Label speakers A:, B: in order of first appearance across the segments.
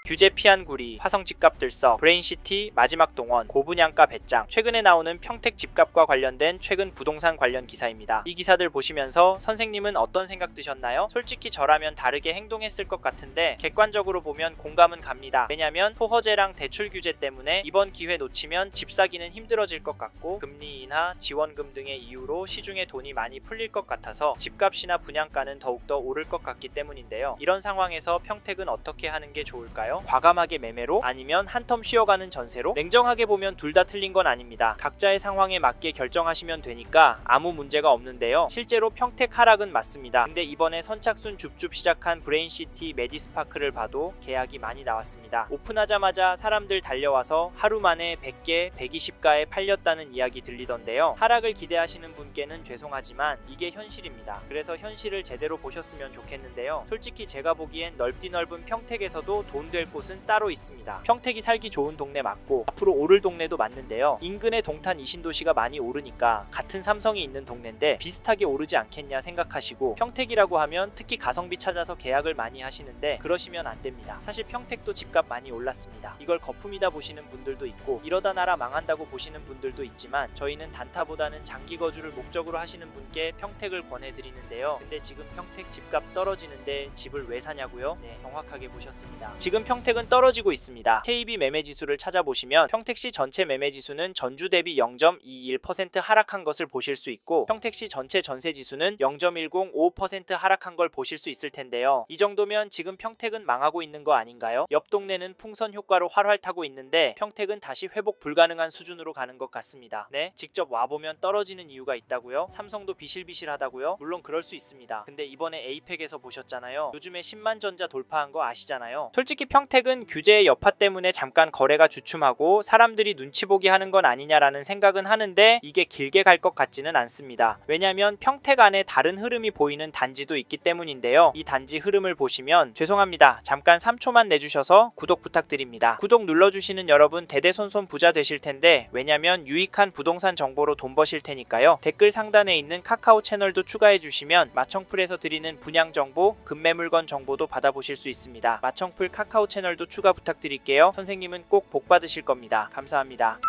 A: 규제 피안구리, 화성 집값 들썩, 브레인시티 마지막 동원, 고분양가 배짱. 최근에 나오는 평택 집값과 관련된 최근 부동산 관련 기사입니다. 이 기사들 보시면서 선생님은 어떤 생각 드셨나요? 솔직히 저라면 다르게 행동했을 것 같은데 객관적으로 보면 공감은 갑니다. 왜냐면 토허제랑 대출 규제 때문에 이번 기회 놓치면 집 사기는 힘들어질 것 같고 금리 인하, 지원금 등의 이유로 시중에 돈이 많이 풀릴 것 같아서 집값이나 분양가는 더욱더 오를 것 같기 때문인데요. 이런 상황에서 평택은 어떻게 하는 게 좋을까요? 과감하게 매매로? 아니면 한텀 쉬어가는 전세로? 냉정하게 보면 둘 다 틀린 건 아닙니다. 각자의 상황에 맞게 결정하시면 되니까 아무 문제가 없는데요. 실제로 평택 하락은 맞습니다. 근데 이번에 선착순 줍줍 시작한 브레인시티 메디스파크를 봐도 계약이 많이 나왔습니다. 오픈하자마자 사람들 달려와서 하루 만에 100개, 120가에 팔렸다는 이야기 들리던데요. 하락을 기대하시는 분께는 죄송하지만 이게 현실입니다. 그래서 현실을 제대로 보셨으면 좋겠는데요. 솔직히 제가 보기엔 넓디 넓은 평택에서도 돈 될 곳은 따로 있습니다. 평택이 살기 좋은 동네 맞고 앞으로 오를 동네도 맞는데요. 인근의 동탄 이신도시가 많이 오르니까 같은 삼성이 있는 동네인데 비슷하게 오르지 않겠냐 생각하시고 평택이라고 하면 특히 가성비 찾아서 계약을 많이 하시는데 그러시면 안 됩니다. 사실 평택도 집값 많이 올랐습니다. 이걸 거품이다 보시는 분들도 있고 이러다 나라 망한다고 보시는 분들도 있지만 저희는 단타보다는 장기 거주를 목적으로 하시는 분께 평택을 권해드리는데요. 근데 지금 평택 집값 떨어지는데 집을 왜 사냐고요? 네, 정확하게 보셨습니다. 지금 평택은 떨어지고 있습니다. KB 매매지수를 찾아보시면 평택시 전체 매매지수는 전주 대비 0.21% 하락한 것을 보실 수 있고 평택시 전체 전세지수는 0.1055% 하락한 걸 보실 수 있을 텐데요. 이 정도면 지금 평택은 망하고 있는 거 아닌가요? 옆 동네는 풍선 효과로 활활 타고 있는데 평택은 다시 회복 불가능한 수준으로 가는 것 같습니다. 네, 직접 와보면 떨어지는 이유가 있다고요? 삼성도 비실비실하다고요? 물론 그럴 수 있습니다. 근데 이번에 에이펙에서 보셨잖아요. 요즘에 10만 전자 돌파한 거 아시잖아요. 솔직히 평택은 규제의 여파 때문에 잠깐 거래가 주춤하고 사람들이 눈치 보기 하는 건 아니냐라는 생각은 하는데 이게 길게 갈 것 같지는 않습니다. 왜냐면 평택 안에 다른 흐름이 보이는 단지도 있기 때문인데요. 이 단지 흐름을 보시면 죄송합니다. 잠깐 3초만 내주셔서 구독 부탁드립니다. 구독 눌러주시는 여러분 대대손손 부자 되실 텐데 왜냐면 유익한 부동산 정보로 돈 버실 테니까요. 댓글 상단에 있는 카카오 채널도 추가해 주시면 마청풀에서 드리는 분양 정보, 급매물건 정보도 받아보실 수 있습니다. 마청풀 카카오 채널도 추가 부탁드릴게요. 선생님은 꼭 복 받으실 겁니다. 감사합니다.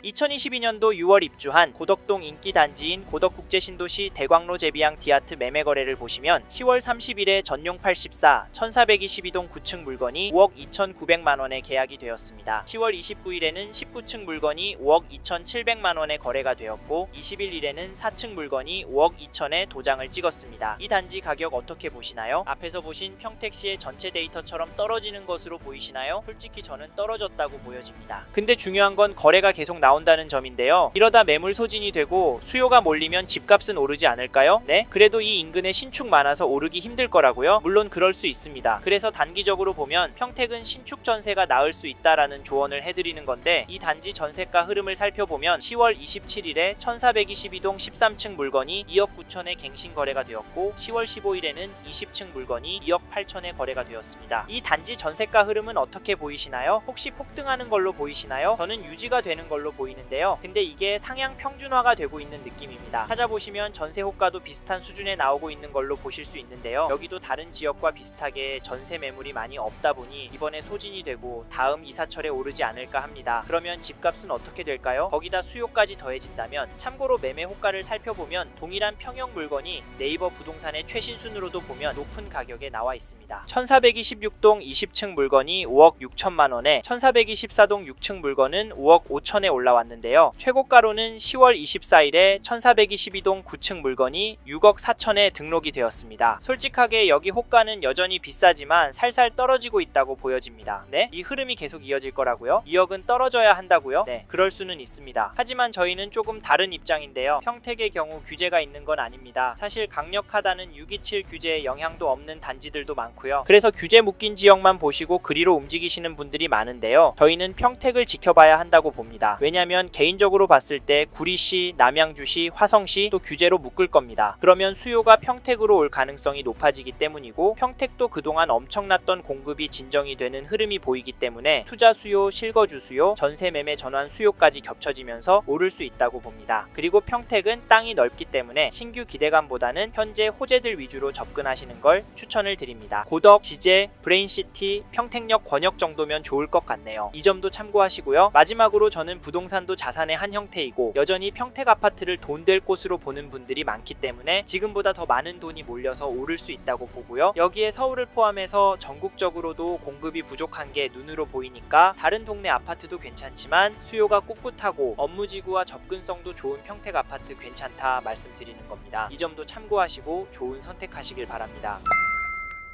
A: 2022년도 6월 입주한 고덕동 인기 단지인 고덕국제신도시 대광로 제비양 디아트 매매 거래를 보시면 10월 30일에 전용 84, 1422동 9층 물건이 5억 2,900만원에 계약이 되었습니다. 10월 29일에는 19층 물건이 5억 2,700만원에 거래가 되었고 21일에는 4층 물건이 5억 2천에 도장을 찍었습니다. 이 단지 가격 어떻게 보시나요? 앞에서 보신 평택시의 전체 데이터처럼 떨어지는 것으로 보이시나요? 솔직히 저는 떨어졌다고 보여집니다. 근데 중요한 건 거래가 계속 나온다는 점인데요. 이러다 매물 소진이 되고 수요가 몰리면 집값은 오르지 않을까요? 네? 그래도 이 인근에 신축 많아서 오르기 힘들 거라고요? 물론 그럴 수 있습니다. 그래서 단기적으로 보면 평택은 신축 전세가 나을 수 있다라는 조언을 해드리는 건데 이 단지 전세가 흐름을 살펴보면 10월 27일에 1422동 13층 물건이 2억 9천에 갱신 거래가 되었고 10월 15일에는 20층 물건이 2억 8천에 거래가 되었습니다. 이 단지 전세가 흐름은 어떻게 보이시나요? 혹시 폭등하는 걸로 보이시나요? 저는 유지가 되는 걸로 보이는데요. 근데 이게 상향 평준화가 되고 있는 느낌입니다. 찾아보시면 전세 호가도 비슷한 수준에 나오고 있는 걸로 보실 수 있는데요. 여기도 다른 지역과 비슷하게 전세 매물이 많이 없다 보니 이번에 소진이 되고 다음 이사철에 오르지 않을까 합니다. 그러면 집값은 어떻게 될까요? 거기다 수요까지 더해진다면 참고로 매매 호가를 살펴보면 동일한 평형 물건이 네이버 부동산의 최신순으로도 보면 높은 가격에 나와 있습니다. 1426동 20층 물건이 5억 6천만원에 1424동 6층 물건은 5억 5천에 올라왔는데요. 최고가로는 10월 24일에 1422동 9층 물건이 6억 4천에 등록이 되었습니다. 솔직하게 여기 호가는 여전히 비싸지만 살살 떨어지고 있다고 보여집니다. 네? 이 흐름이 계속 이어질 거라고요? 2억은 떨어져야 한다고요? 네, 그럴 수는 있습니다. 하지만 저희는 조금 다른 입장인데요. 평택의 경우 규제가 있는 건 아닙니다. 사실 강력하다는 627 규제에 영향도 없는 단지들도 많고요. 그래서 규제 묶인 지역만 보시고 그리로 움직이시는 분들이 많은데요. 저희는 평택을 지켜봐야 한다고 봅니다. 왜냐하면 왜냐면 개인적으로 봤을 때 구리시, 남양주시, 화성시 또 규제로 묶을 겁니다. 그러면 수요가 평택으로 올 가능성이 높아지기 때문이고, 평택도 그동안 엄청났던 공급이 진정이 되는 흐름이 보이기 때문에 투자 수요, 실거주 수요, 전세 매매 전환 수요까지 겹쳐지면서 오를 수 있다고 봅니다. 그리고 평택은 땅이 넓기 때문에 신규 기대감보다는 현재 호재들 위주로 접근하시는 걸 추천을 드립니다. 고덕, 지제, 브레인시티, 평택역, 권역 정도면 좋을 것 같네요. 이 점도 참고하시고요. 마지막으로 저는 부동산도 자산의 한 형태이고 여전히 평택 아파트를 돈 될 곳으로 보는 분들이 많기 때문에 지금보다 더 많은 돈이 몰려서 오를 수 있다고 보고요. 여기에 서울을 포함해서 전국적으로도 공급이 부족한 게 눈으로 보이니까 다른 동네 아파트도 괜찮지만 수요가 꿋꿋하고 업무지구와 접근성도 좋은 평택 아파트 괜찮다 말씀드리는 겁니다. 이 점도 참고하시고 좋은 선택하시길 바랍니다.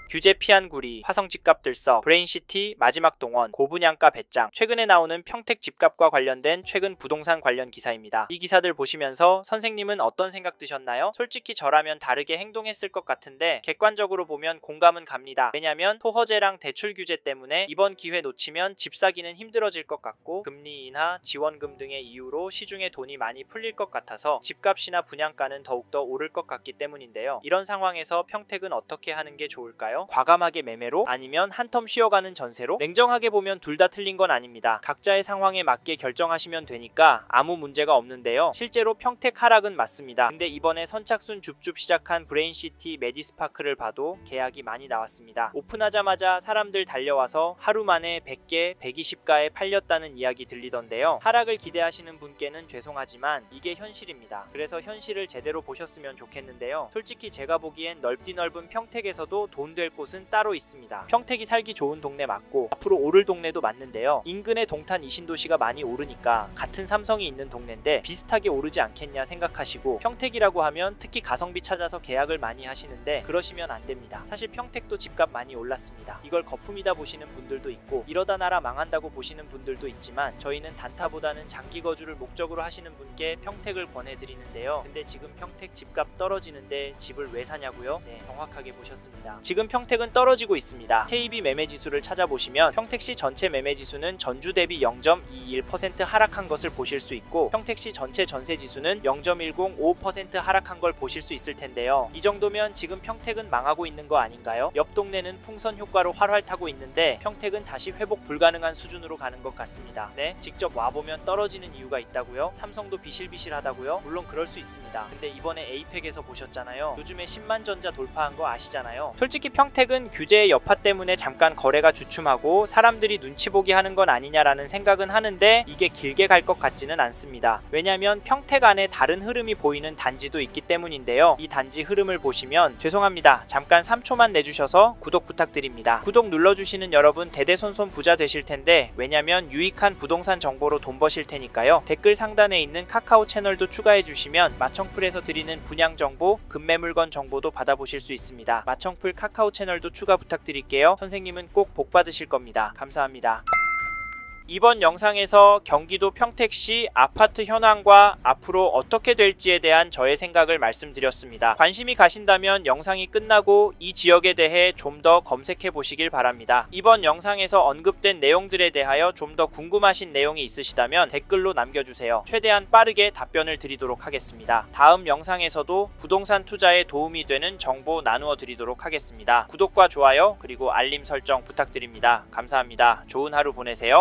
A: 규제 피한 구리, 화성 집값 들썩, 브레인시티, 마지막 동원, 고분양가 배짱. 최근에 나오는 평택 집값과 관련된 최근 부동산 관련 기사입니다. 이 기사들 보시면서 선생님은 어떤 생각 드셨나요? 솔직히 저라면 다르게 행동했을 것 같은데 객관적으로 보면 공감은 갑니다. 왜냐면 토허제랑 대출 규제 때문에 이번 기회 놓치면 집 사기는 힘들어질 것 같고, 금리 인하, 지원금 등의 이유로 시중에 돈이 많이 풀릴 것 같아서 집값이나 분양가는 더욱더 오를 것 같기 때문인데요. 이런 상황에서 평택은 어떻게 하는 게 좋을까요? 과감하게 매매로? 아니면 한텀 쉬어가는 전세로? 냉정하게 보면 둘 다 틀린 건 아닙니다. 각자의 상황에 맞게 결정하시면 되니까 아무 문제가 없는데요. 실제로 평택 하락은 맞습니다. 근데 이번에 선착순 줍줍 시작한 브레인시티, 메디스파크를 봐도 계약이 많이 나왔습니다. 오픈하자마자 사람들 달려와서 하루 만에 100개, 120가에 팔렸다는 이야기 들리던데요. 하락을 기대하시는 분께는 죄송하지만 이게 현실입니다. 그래서 현실을 제대로 보셨으면 좋겠는데요. 솔직히 제가 보기엔 넓디 넓은 평택에서도 돈 될 곳은 따로 있습니다. 평택이 살기 좋은 동네 맞고 앞으로 오를 동네도 맞는데요. 인근의 동탄 이신도시가 많이 오르니까 같은 삼성이 있는 동네인데 비슷하게 오르지 않겠냐 생각하시고, 평택이라고 하면 특히 가성비 찾아서 계약을 많이 하시는데 그러시면 안 됩니다. 사실 평택도 집값 많이 올랐습니다. 이걸 거품이다 보시는 분들도 있고 이러다 나라 망한다고 보시는 분들도 있지만 저희는 단타보다는 장기 거주를 목적으로 하시는 분께 평택을 권해드리는데요. 근데 지금 평택 집값 떨어지는데 집을 왜 사냐고요? 네, 정확하게 보셨습니다. 지금 평택은 떨어지고 있습니다. KB 매매지수를 찾아보시면 평택시 전체 매매지수는 전주 대비 0.21% 하락한 것을 보실 수 있고, 평택시 전체 전세지수는 0.105% 하락한 걸 보실 수 있을 텐데요. 이 정도면 지금 평택은 망하고 있는 거 아닌가요? 옆 동네는 풍선 효과로 활활 타고 있는데 평택은 다시 회복 불가능한 수준으로 가는 것 같습니다. 네, 직접 와보면 떨어지는 이유가 있다고요? 삼성도 비실비실하다고요? 물론 그럴 수 있습니다. 근데 이번에 에이펙에서 보셨잖아요. 요즘에 10만 전자 돌파한 거 아시잖아요. 솔직히 평택은 규제의 여파 때문에 잠깐 거래가 주춤하고 사람들이 눈치 보기 하는 건 아니냐라는 생각은 하는데 이게 길게 갈 것 같지는 않습니다. 왜냐면 평택 안에 다른 흐름이 보이는 단지도 있기 때문인데요. 이 단지 흐름을 보시면, 죄송합니다. 잠깐 3초만 내주셔서 구독 부탁드립니다. 구독 눌러주시는 여러분 대대손손 부자 되실 텐데, 왜냐면 유익한 부동산 정보로 돈 버실 테니까요. 댓글 상단에 있는 카카오 채널도 추가해 주시면 마청풀에서 드리는 분양 정보, 급매물건 정보도 받아보실 수 있습니다. 마청풀 카카오 채널도 추가 부탁드릴게요. 선생님은 꼭 복 받으실 겁니다. 감사합니다. 이번 영상에서 경기도 평택시 아파트 현황과 앞으로 어떻게 될지에 대한 저의 생각을 말씀드렸습니다. 관심이 가신다면 영상이 끝나고 이 지역에 대해 좀 더 검색해 보시길 바랍니다. 이번 영상에서 언급된 내용들에 대하여 좀 더 궁금하신 내용이 있으시다면 댓글로 남겨주세요. 최대한 빠르게 답변을 드리도록 하겠습니다. 다음 영상에서도 부동산 투자에 도움이 되는 정보 나누어 드리도록 하겠습니다. 구독과 좋아요 그리고 알림 설정 부탁드립니다. 감사합니다. 좋은 하루 보내세요.